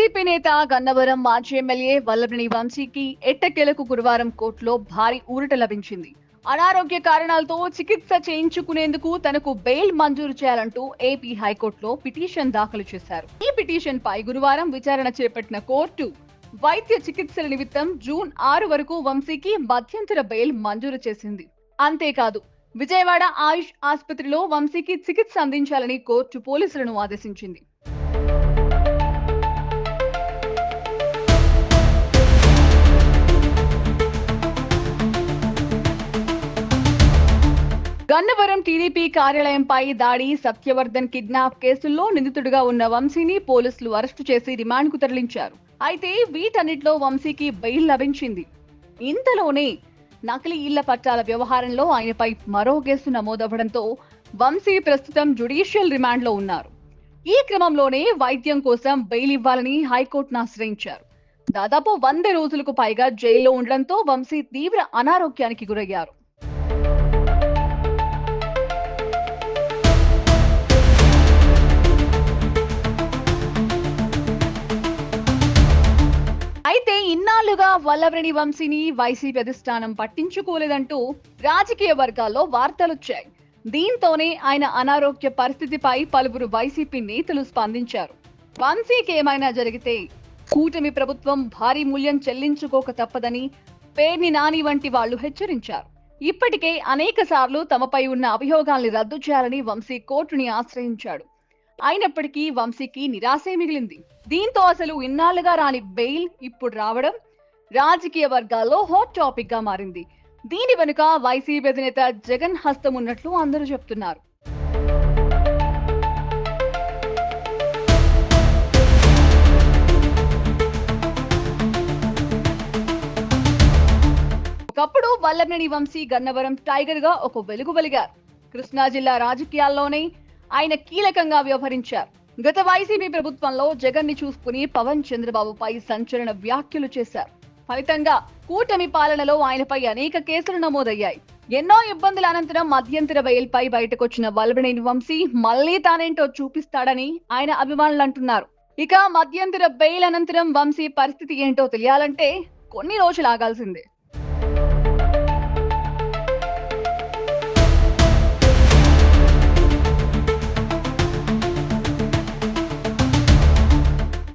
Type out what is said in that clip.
YCP నేత గన్నవరం మాజీ MLA Vallabhaneni వంశీకి ఎట్టకేలకు గురువారం కోర్టులో భారీ ఊరట లభించింది. అనారోగ్య కారణాలతో చికిత్స చేయించుకునేందుకు తనకు బెయిల్ మంజూరు చేయాలంటూ ఏపీ హైకోర్టులో పిటిషన్ దాఖలు చేశారు. ఈ పిటిషన్ పై గురువారం విచారణ చేపట్టిన కోర్టు వైద్య చికిత్సల నిమిత్తం జూన్ 6 వరకు వంశీకి మధ్యంతర బెయిల్ మంజూరు చేసింది. అంతేకాదు, విజయవాడ ఆయుష్ ఆసుపత్రిలో వంశీకి చికిత్స అందించాలని కోర్టు పోలీసులను ఆదేశించింది. గన్నవరం టీడీపీ కార్యాలయంపై దాడి, సత్యవర్ధన్ కిడ్నాప్ కేసుల్లో నిందితుడిగా ఉన్న వంశీని పోలీసులు అరెస్టు చేసి రిమాండ్కు తరలించారు. అయితే వీటన్నిటిలో వంశీకి బెయిల్ లభించింది. ఇంతలోనే నకిలీ ఇళ్ల పట్టాల వ్యవహారంలో ఆయనపై మరో కేసు నమోదవడంతో వంశీ ప్రస్తుతం జ్యుడిషియల్ రిమాండ్లో ఉన్నారు. ఈ క్రమంలోనే వైద్యం కోసం బెయిల్ ఇవ్వాలని హైకోర్టును ఆశ్రయించారు. దాదాపు 100 రోజులకు పైగా జైల్లో ఉండడంతో వంశీ తీవ్ర అనారోగ్యానికి గురయ్యారు. అయితే ఇన్నాళ్లుగా వల్లభనేని వంశీని వైసీపీ అధిష్టానం పట్టించుకోలేదంటూ రాజకీయ వర్గాల్లో వార్తలొచ్చాయి. దీంతోనే ఆయన అనారోగ్య పరిస్థితిపై పలువురు వైసీపీ నేతలు స్పందించారు. వంశీకి ఏమైనా జరిగితే కూటమి ప్రభుత్వం భారీ మూల్యం చెల్లించుకోక తప్పదని పేర్ని నాని వంటి వాళ్లు హెచ్చరించారు. ఇప్పటికే అనేక సార్లు తమపై ఉన్న అభియోగాల్ని రద్దు చేయాలని వంశీ కోర్టుని ఆశ్రయించాడు. అయినప్పటికీ వంశీకి నిరాశే మిగిలింది. దీంతో అసలు ఇన్నాళ్లుగా రాని బెయిల్ ఇప్పుడు రావడం రాజకీయ వర్గాల్లో హాట్ టాపిక్ గా మారింది. దీని వెనుక వైసీపీ అధినేత జగన్ హస్తం ఉన్నట్లు అందరూ చెప్తున్నారు. ఒకప్పుడు వల్లభనేని వంశీ గన్నవరం టైగర్ గా ఒక వెలుగు వెలిగారు. కృష్ణా జిల్లా రాజకీయాల్లోనే ఆయన కీలకంగా వ్యవహరించారు. గత వైసీపీ ప్రభుత్వంలో జగన్ ని చూసుకుని పవన్ చంద్రబాబుపై సంచలన వ్యాఖ్యలు చేశారు. ఫలితంగా కూటమి పాలనలో ఆయనపై అనేక కేసులు నమోదయ్యాయి. ఎన్నో ఇబ్బందుల అనంతరం మధ్యంతర బెయిల్ పై బయటకొచ్చిన వల్లభనేని వంశీ మళ్లీ తానేంటో చూపిస్తాడని ఆయన అభిమానులు అంటున్నారు. ఇక మధ్యంతర బెయిల్ అనంతరం వంశీ పరిస్థితి ఏంటో తెలియాలంటే కొన్ని రోజులు ఆగాల్సిందే.